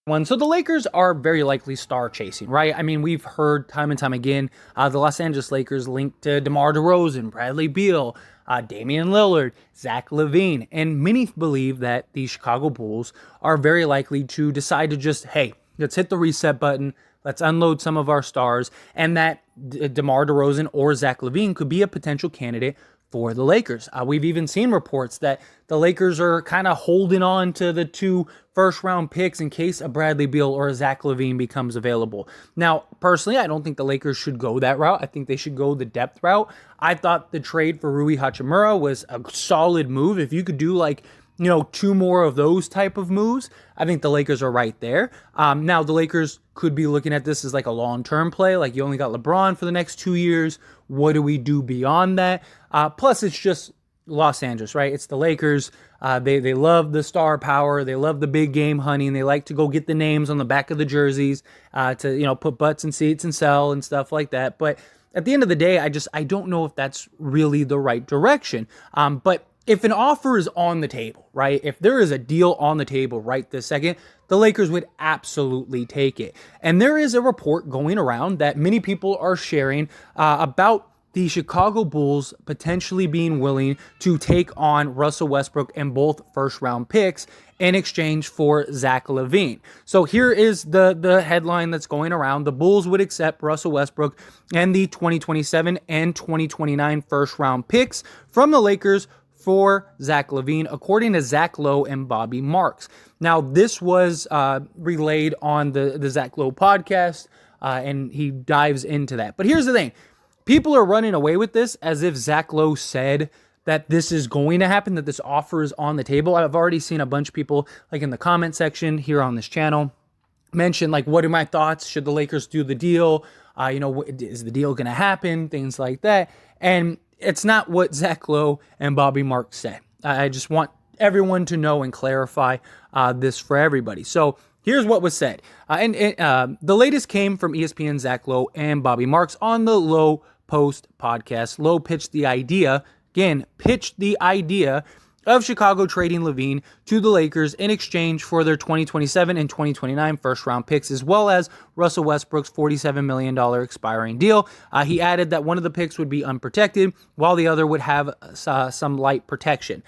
So the Lakers are very likely star chasing, right? I mean, we've heard time and time again the Los Angeles Lakers linked to DeMar DeRozan, Bradley Beal, Damian Lillard, Zach Lavine, and many believe that the Chicago Bulls are very likely to decide to just, hey, let's hit the reset button, let's unload some of our stars, and that DeMar DeRozan or Zach Lavine could be a potential candidate for the Lakers. We've even seen reports that the Lakers are kind of holding on to the 2 first-round picks in case a Bradley Beal or a Zach Lavine becomes available. Now, personally, I don't think the Lakers should go that route. I think they should go the depth route. I thought the trade for Rui Hachimura was a solid move. If you could do 2 more of those type of moves, I think the Lakers are right there. Now, the Lakers could be looking at this as like a long-term play. Like, you only got LeBron for the next 2 years. What do we do beyond that? Plus, it's just Los Angeles, right? It's the Lakers. They love the star power. They love the big game hunting. They like to go get the names on the back of the jerseys to put butts in seats and sell and stuff like that. But at the end of the day, I don't know if that's really the right direction. But if an offer is on the table, right? If there is a deal on the table right this second, the Lakers would absolutely take it. And there is a report going around that many people are sharing about the Chicago Bulls potentially being willing to take on Russell Westbrook and both first-round picks in exchange for Zach Lavine. So here is the headline that's going around. The Bulls would accept Russell Westbrook and the 2027 and 2029 first-round picks from the Lakers for Zach Lavine, according to Zach Lowe and Bobby Marks. Now, this was relayed on the Zach Lowe podcast, and he dives into that. But here's the thing. People are running away with this as if Zach Lowe said that this is going to happen, that this offer is on the table. I've already seen a bunch of people, like in the comment section here on this channel, mention, what are my thoughts? Should the Lakers do the deal? Is the deal going to happen? Things like that. And it's not what Zach Lowe and Bobby Marks said. I just want everyone to know and clarify this for everybody. So here's what was said. The latest came from ESPN Zach Lowe and Bobby Marks on the Lowe Post podcast. Lowe pitched the idea of Chicago trading Lavine to the Lakers in exchange for their 2027 and 2029 first-round picks, as well as Russell Westbrook's $47 million expiring deal. He added that one of the picks would be unprotected, while the other would have some light protection.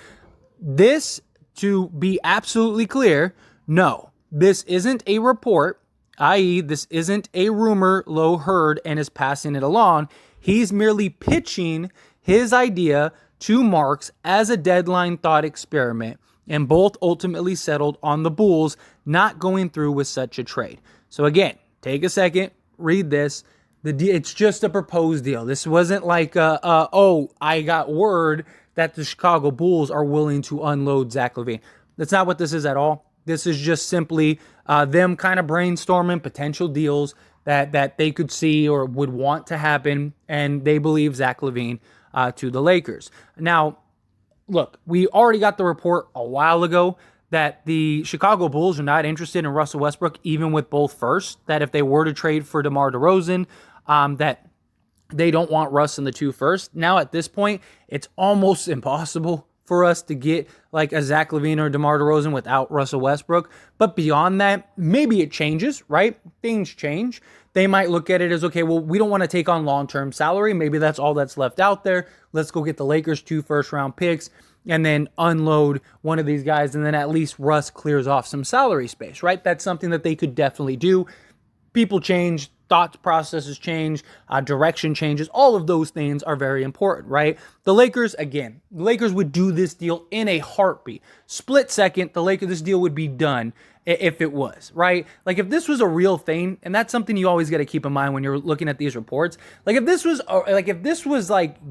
This, to be absolutely clear, no, this isn't a report, i.e., this isn't a rumor Lowe heard and is passing it along. He's merely pitching his idea to Marks as a deadline thought experiment, and both ultimately settled on the Bulls not going through with such a trade. So again, take a second, read this. It's just a proposed deal. This wasn't like, I got word that the Chicago Bulls are willing to unload Zach Lavine. That's not what this is at all. This is just simply them kind of brainstorming potential deals that they could see or would want to happen, and they believe Zach Lavine to the Lakers. Now, look, we already got the report a while ago that the Chicago Bulls are not interested in Russell Westbrook, even with both firsts, that if they were to trade for DeMar DeRozan, that they don't want Russ in the 2 first. Now, at this point, it's almost impossible for us to get like a Zach Lavine or DeMar DeRozan without Russell Westbrook. But beyond that, maybe it changes, right? Things change. They might look at it as, okay, well, we don't want to take on long-term salary. Maybe that's all that's left out there. Let's go get the Lakers 2 first-round picks and then unload one of these guys, and then at least Russ clears off some salary space, right? That's something that they could definitely do. People change, thought processes change, direction changes. All of those things are very important, right? The Lakers would do this deal in a heartbeat. Split second, this deal would be done if it was, right? Like, if this was a real thing, and that's something you always got to keep in mind when you're looking at these reports. Like, if this was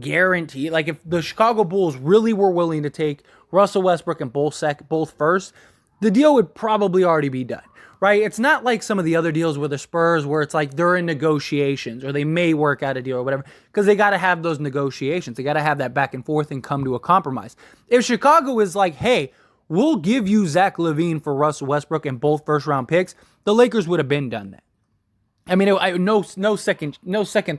guaranteed, like if the Chicago Bulls really were willing to take Russell Westbrook and both first, the deal would probably already be done. Right? It's not like some of the other deals with the Spurs where it's like they're in negotiations or they may work out a deal or whatever, because they got to have those negotiations. They got to have that back and forth and come to a compromise. If Chicago is like, hey, we'll give you Zach Lavine for Russell Westbrook and both first-round picks, the Lakers would have been done that. I mean, no second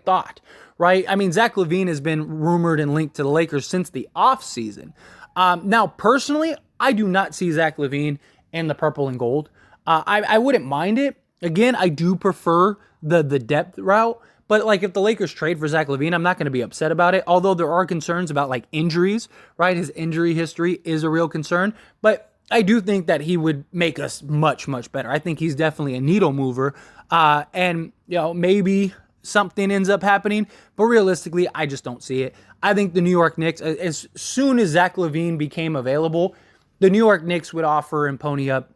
thought, right? I mean, Zach Lavine has been rumored and linked to the Lakers since the offseason. Now, personally, I do not see Zach Lavine in the purple and gold. I wouldn't mind it. Again, I do prefer the depth route. But like if the Lakers trade for Zach Lavine, I'm not going to be upset about it. Although there are concerns about like injuries, right? His injury history is a real concern. But I do think that he would make us much, much better. I think he's definitely a needle mover. And, maybe something ends up happening. But realistically, I just don't see it. I think the New York Knicks, as soon as Zach Lavine became available, the New York Knicks would offer and pony up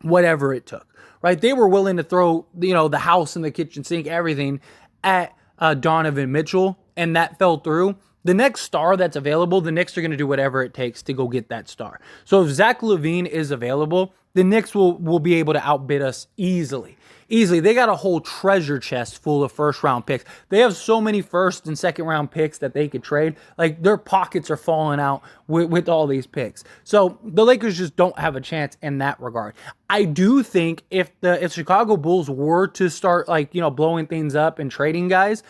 whatever it took, right? They were willing to throw, the house and the kitchen sink, everything at Donovan Mitchell, and that fell through. The next star that's available, the Knicks are going to do whatever it takes to go get that star. So if Zach Lavine is available, the Knicks will be able to outbid us easily. They got a whole treasure chest full of first-round picks. They have so many first and second-round picks that they could trade. Like, their pockets are falling out with all these picks. So the Lakers just don't have a chance in that regard. I do think if Chicago Bulls were to start, blowing things up and trading guys,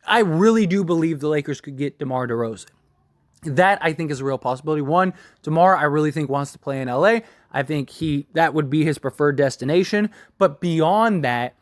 I really do believe the Lakers could get DeMar DeRozan. That, I think, is a real possibility. One, DeMar, I really think, wants to play in LA. I think that would be his preferred destination. But beyond that,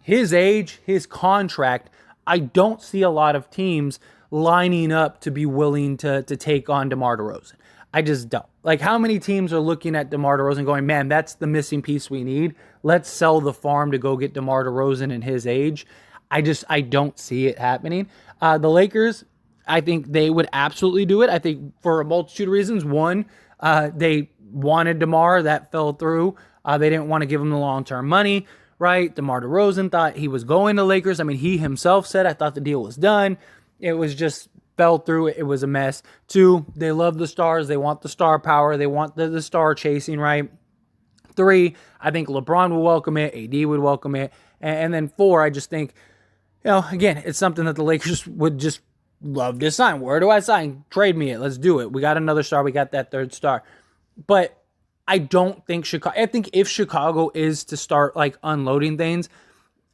his age, his contract, I don't see a lot of teams lining up to be willing to take on DeMar DeRozan. I just don't. Like, how many teams are looking at DeMar DeRozan going, man, that's the missing piece we need. Let's sell the farm to go get DeMar DeRozan and his age. I don't see it happening. The Lakers, I think they would absolutely do it. I think for a multitude of reasons. One, they wanted DeMar. That fell through. They didn't want to give him the long-term money, right? DeMar DeRozan thought he was going to Lakers. I mean, he himself said, I thought the deal was done. It was just fell through. It was a mess. Two, they love the stars. They want the star power. They want the star chasing, right? Three, I think LeBron will welcome it. AD would welcome it. And then four, I just think, again, it's something that the Lakers would just love to sign. Where do I sign? Trade me it. Let's do it. We got another star. We got that third star. But I don't think I think if Chicago is to start unloading things,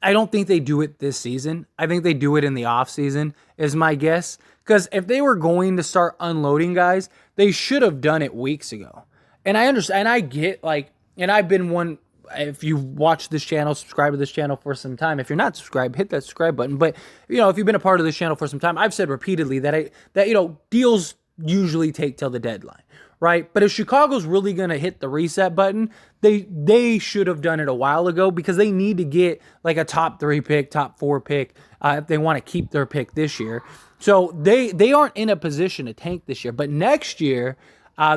I don't think they do it this season. I think they do it in the offseason is my guess. Because if they were going to start unloading guys, they should have done it weeks ago. And I understand, and I get and I've been one. If you've watched this channel, subscribe to this channel for some time. If you're not subscribed, hit that subscribe button. But, if you've been a part of this channel for some time, I've said repeatedly that deals usually take till the deadline, right? But if Chicago's really going to hit the reset button, they should have done it a while ago because they need to get a top 3 pick, top 4 pick if they want to keep their pick this year. So they aren't in a position to tank this year. But next year,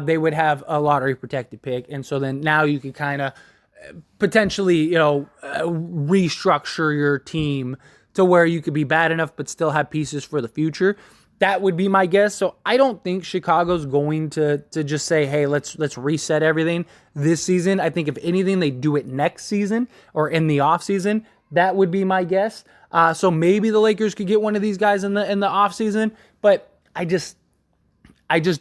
they would have a lottery protected pick. And so then now you can kind of potentially, restructure your team to where you could be bad enough but still have pieces for the future. That would be my guess. So I don't think Chicago's going to just say, hey, let's reset everything this season. I think if anything, they do it next season or in the offseason. That would be my guess. So maybe the Lakers could get one of these guys in the offseason, but I just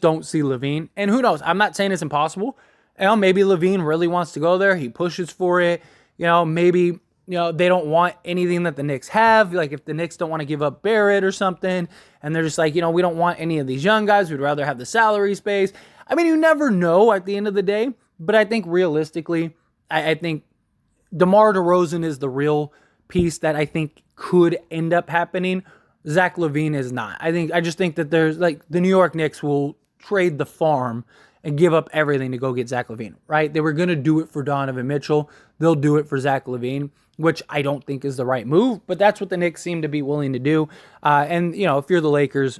don't see Lavine. And who knows? I'm not saying it's impossible. Maybe Lavine really wants to go there. He pushes for it. Maybe, they don't want anything that the Knicks have. Like if the Knicks don't want to give up Barrett or something, and they're just like, we don't want any of these young guys. We'd rather have the salary space. I mean, you never know at the end of the day, but I think realistically, I think DeMar DeRozan is the real piece that I think could end up happening. Zach Lavine is not. I just think that there's the New York Knicks will trade the farm and give up everything to go get Zach Lavine, right? They were going to do it for Donovan Mitchell. They'll do it for Zach Lavine, which I don't think is the right move, but that's what the Knicks seem to be willing to do. And, if you're the Lakers,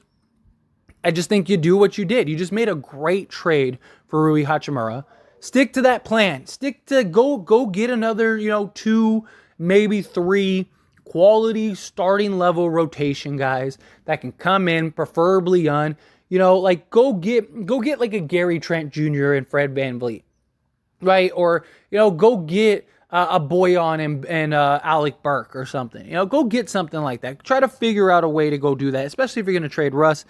I just think you do what you did. You just made a great trade for Rui Hachimura. Stick to that plan. Stick to go get another, 2, maybe 3 quality starting level rotation guys that can come in, preferably young. Go get a Gary Trent Jr. and Fred VanVleet, right? Or, go get a Boyan and Alec Burke or something. Go get something like that. Try to figure out a way to go do that, especially if you're going to trade Russ.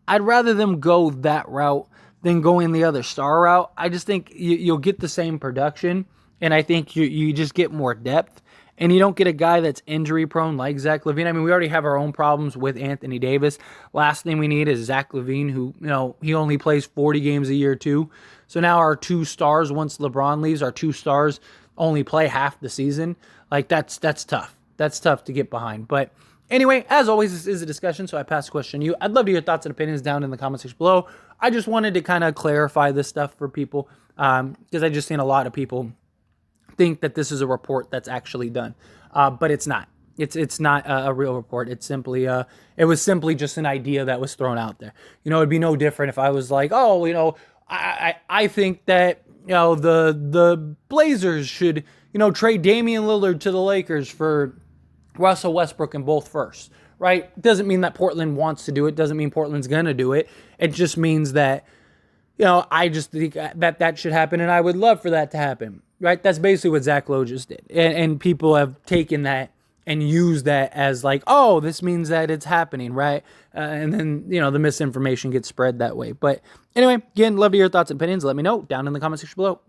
I'd rather them go that route than going the other star route. I just think you'll get the same production, and I think you just get more depth. And you don't get a guy that's injury-prone like Zach Lavine. I mean, we already have our own problems with Anthony Davis. Last thing we need is Zach Lavine, who, he only plays 40 games a year too. So now our 2 stars, once LeBron leaves, our 2 stars, only play half the season. Like that's tough. That's tough to get behind. But anyway, as always, this is a discussion, so I pass the question to you. I'd love to hear your thoughts and opinions down in the comment section below. I just wanted to kind of clarify this stuff for people because I just seen a lot of people think that this is a report that's actually done, but it's not. It's not a real report. It's simply it was simply just an idea that was thrown out there. It'd be no different if I was like, oh, I think that the Blazers should trade Damian Lillard to the Lakers for Russell Westbrook and both first, right? Doesn't mean that Portland wants to do it. Doesn't mean Portland's gonna do it. It just means that I just think that should happen, and I would love for that to happen, right? That's basically what Zach Lowe just did, and people have taken that and use that as like, oh, this means that it's happening, right? And then, the misinformation gets spread that way. But anyway, again, love to hear your thoughts and opinions. Let me know down in the comment section below.